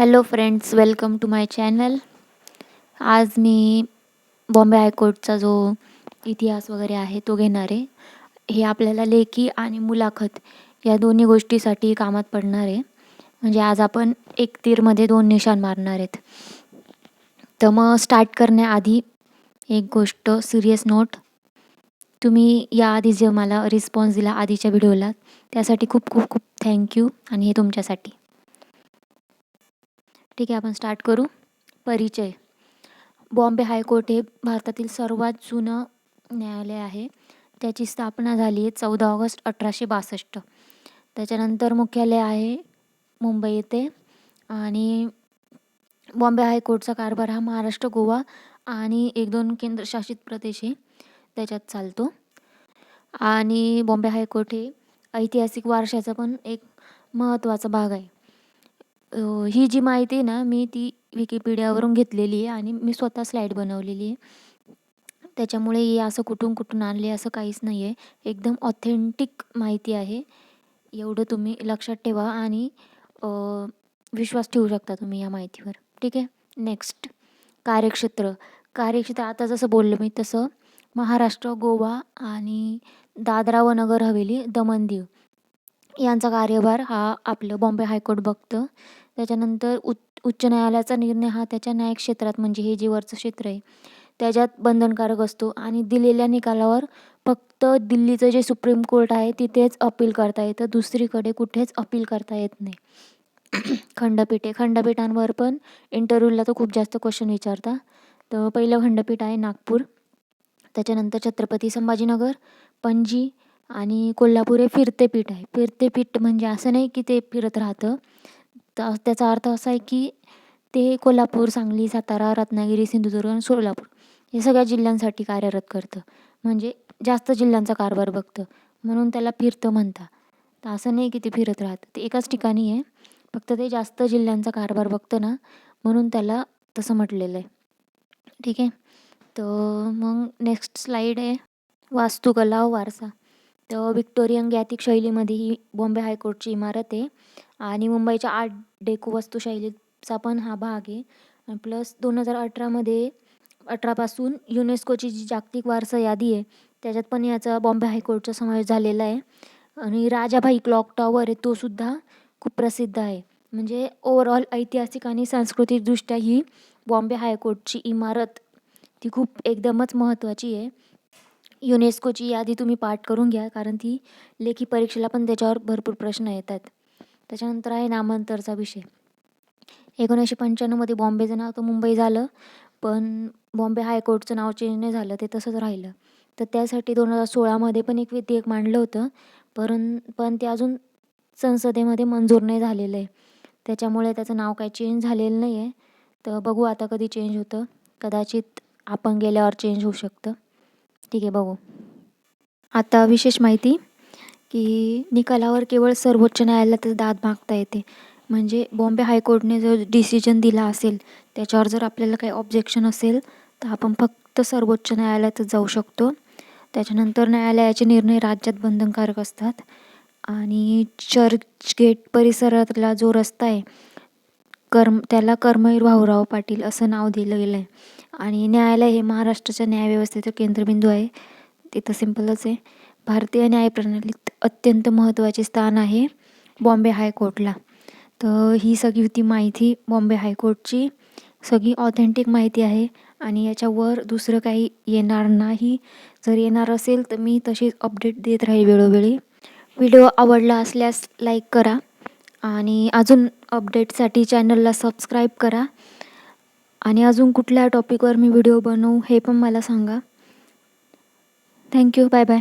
Hello friends, welcome to my channel. आज मी बॉम्बे हायकोर्टचा जो इतिहास वगैरे आहे तो घेणार आहे. हे आपल्याला लेखी आणि मुलाखत या दोन्ही गोष्टीसाठी कामात पडणार आहे. म्हणजे आज आपण एक तीरमध्ये दोन निशाण मारणार आहेत. तर मग स्टार्ट करण्याआधी एक गोष्ट, सिरियस नोट. तुम्ही याआधी जे मला रिस्पॉन्स दिला आधीच्या व्हिडिओला त्यासाठी खूप खूप खूप थँक्यू, आणि हे तुमच्यासाठी. ठीक आहे, आपण स्टार्ट करू. परिचय. बॉम्बे हायकोर्ट हे भारतातील सर्वात जुनं न्यायालय आहे. त्याची स्थापना झाली आहे 14 ऑगस्ट 1862. त्याच्यानंतर मुख्यालय आहे मुंबई येथे. आणि बॉम्बे हायकोर्टचा कारभार हा महाराष्ट्र, गोवा आणि 1-2 केंद्रशासित प्रदेश आहे त्याच्यात चालतो. आणि बॉम्बे हायकोर्ट हे ऐतिहासिक वारशाचा पण एक महत्त्वाचा भाग आहे. ही जी माहिती आहे ना, मी ती विकिपीडियावरून घेतलेली आहे आणि मी स्वतः स्लाईड बनवलेली आहे. त्याच्यामुळे हे असं कुठून आणले असं काहीच नाही आहे. एकदम ऑथेंटिक माहिती आहे, एवढं तुम्ही लक्षात ठेवा आणि विश्वास ठेवू शकता तुम्ही या माहितीवर. ठीक आहे. नेक्स्ट, कार्यक्षेत्र. कार्यक्षेत्र आता जसं बोललं मी तसं महाराष्ट्र, गोवा आणि दादरा व नगर हवेली, दमण दीव यांचा कार्यभार हा आपलं बॉम्बे हायकोर्ट बघतं. त्याच्यानंतर उच्च न्यायालयाचा निर्णय हा त्याच्या न्यायिक क्षेत्रात, म्हणजे हे जे वरचं क्षेत्र आहे त्याच्यात बंधनकारक असतो आणि दिलेल्या निकालावर फक्त दिल्लीचं जे सुप्रीम कोर्ट आहे तिथेच अपील करता येतं, दुसरीकडे कुठेच अपील करता येत नाही. खंडपीठे. खंडपीठांवर पण इंटरव्ह्यूला तर खूप जास्त क्वेश्चन विचारता. तर पहिलं खंडपीठ आहे नागपूर. त्याच्यानंतर छत्रपती संभाजीनगर, पणजी आणि कोल्हापूर हे फिरते पीठ आहे. फिरते पीठ म्हणजे असं नाही की ते फिरत राहतं, तर त्याचा अर्थ असा आहे की ते कोल्हापूर, सांगली, सातारा, रत्नागिरी, सिंधुदुर्ग आणि सोलापूर हे सगळ्या जिल्ह्यांसाठी कार्यरत करतं. म्हणजे जास्त जिल्ह्यांचा कारभार बघतं, म्हणून त्याला फिरतं म्हणतात. तर असं नाही की ते फिरत राहतं, ते एकाच ठिकाणी आहे, फक्त ते जास्त जिल्ह्यांचा कारभार बघतं ना, म्हणून त्याला तसं म्हटलेलं आहे. ठीक आहे. तर मग नेक्स्ट स्लाईड आहे वास्तुकला व वारसा. तर व्हिक्टोरियन गॅथिक शैलीमध्ये ही बॉम्बे हायकोर्टची इमारत आहे आणि मुंबईच्या आर्ट डेको वास्तुशैलीचा पण हा भाग आहे. आणि प्लस 2018मध्ये 18पासून युनेस्कोची जी जागतिक वारसा यादी आहे त्याच्यात पण याचा बॉम्बे हायकोर्टचा समावेश झालेला आहे. आणि राजाभाई क्लॉक टॉवर आहे तोसुद्धा खूप प्रसिद्ध आहे. म्हणजे ओव्हरऑल ऐतिहासिक आणि सांस्कृतिकदृष्ट्या ही बॉम्बे हायकोर्टची इमारत ती खूप एकदमच महत्त्वाची आहे. युनेस्कोची यादी तुम्ही पाठ करून घ्या, कारण ती लेखी परीक्षेला पण त्याच्यावर भरपूर प्रश्न येतात. त्याच्यानंतर आहे नामांतरचा विषय. 1995मध्ये बॉम्बेचं नाव तर मुंबई झालं, पण बॉम्बे हायकोर्टचं नाव चेंज नाही झालं, ते तसंच राहिलं. तर त्यासाठी 2016मध्ये पण एक विधेयक मांडलं होतं, पण ते अजून संसदेमध्ये मंजूर नाही झालेलं आहे. त्याच्यामुळे त्याचं नाव काही चेंज झालेलं नाही आहे. तर बघू आता कधी चेंज होतं. कदाचित आपण गेल्यावर चेंज होऊ शकतं. ठीक आहे, बघू. आता विशेष माहिती की निकालावर केवळ सर्वोच्च न्यायालयातच दाद मागता येते. म्हणजे बॉम्बे हायकोर्टने जो डिसिजन दिला असेल त्याच्यावर जर आपल्याला काही ऑब्जेक्शन असेल तर आपण फक्त सर्वोच्च न्यायालयातच जाऊ शकतो. त्याच्यानंतर न्यायालयाचे निर्णय राज्यात बंधनकारक असतात. आणि चर्चगेट परिसरातला जो रस्ता आहे त्याला कर्मवीर भाऊराव पाटील असं नाव दिलं गेलं आहे. आणि न्यायालय हे महाराष्ट्राच्या न्यायव्यवस्थेचं केंद्रबिंदू आहे. ते तर सिम्पलच आहे. भारतीय न्यायप्रणालीत अत्यंत महत्त्वाचे स्थान आहे बॉम्बे हायकोर्टला. तर ही सगळी होती माहिती बॉम्बे हायकोर्टची. सगळी ऑथेंटिक माहिती आहे आणि याच्यावर दुसरं काही येणार नाही. जर येणार असेल तर मी तशीच अपडेट देत राहील वेळोवेळी. व्हिडिओ आवडला असल्यास लाईक करा आणि अजून अपडेटसाठी चॅनलला सबस्क्राईब करा. आणि अजून कुठल्या टॉपिकवर मी व्हिडिओ बनवू हे पण मला सांगा. थँक्यू. Bye bye.